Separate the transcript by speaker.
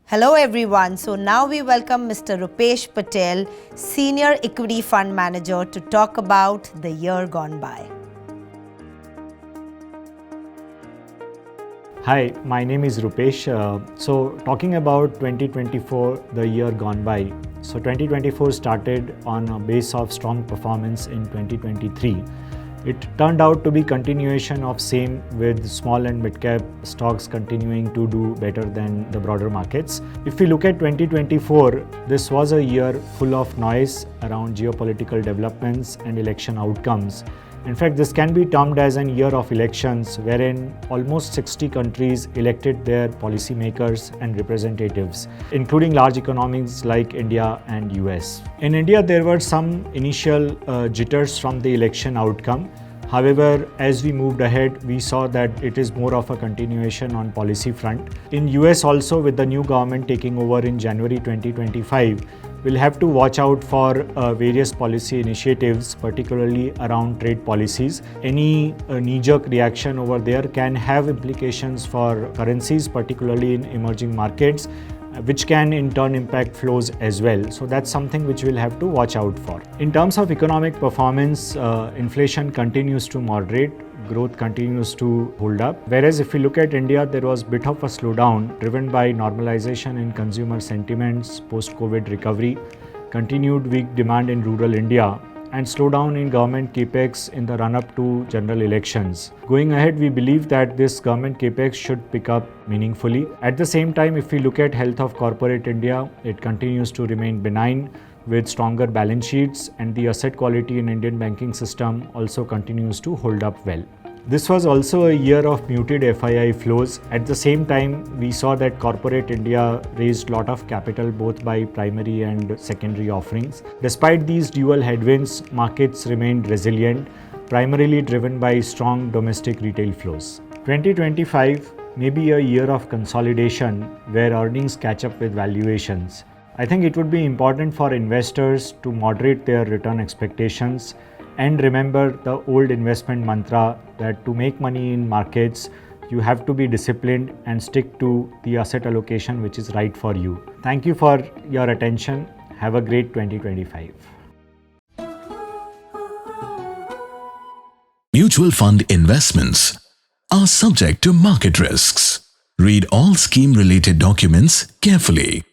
Speaker 1: Hello everyone. So now we welcome Mr. Rupesh Patel, Senior Equity Fund Manager, to talk about the year gone by.
Speaker 2: Hi, my name is Rupesh. So talking about 2024, the year gone by. So 2024 started on a base of strong performance in 2023. It turned out to be continuation of same, with small and mid-cap stocks continuing to do better than the broader markets. If we look at 2024, this was a year full of noise around geopolitical developments and election outcomes. In fact, this can be termed as an year of elections, wherein almost 60 countries elected their policymakers and representatives, including large economies like India and US. In India, there were some initial jitters from the election outcome. However, as we moved ahead, we saw that it is more of a continuation on policy front. In US also, with the new government taking over in January 2025, we'll have to watch out for various policy initiatives, particularly around trade policies. Any knee-jerk reaction over there can have implications for currencies, particularly in emerging markets, which can in turn impact flows as well. So that's something which we'll have to watch out for. In terms of economic performance, inflation continues to moderate. Growth continues to hold up. Whereas if we look at India, there was a bit of a slowdown driven by normalization in consumer sentiments, post-COVID recovery, continued weak demand in rural India, and slowdown in government capex in the run-up to general elections. Going ahead, we believe that this government capex should pick up meaningfully. At the same time, if we look at health of corporate India, it continues to remain benign with stronger balance sheets, and the asset quality in Indian banking system also continues to hold up well. This was also a year of muted FII flows. At the same time, we saw that corporate India raised a lot of capital both by primary and secondary offerings. Despite these dual headwinds, markets remained resilient, primarily driven by strong domestic retail flows. 2025 may be a year of consolidation where earnings catch up with valuations. I think it would be important for investors to moderate their return expectations and remember the old investment mantra that to make money in markets, you have to be disciplined and stick to the asset allocation which is right for you. Thank you for your attention. Have a great 2025.
Speaker 3: Mutual fund investments are subject to market risks. Read all scheme-related documents carefully.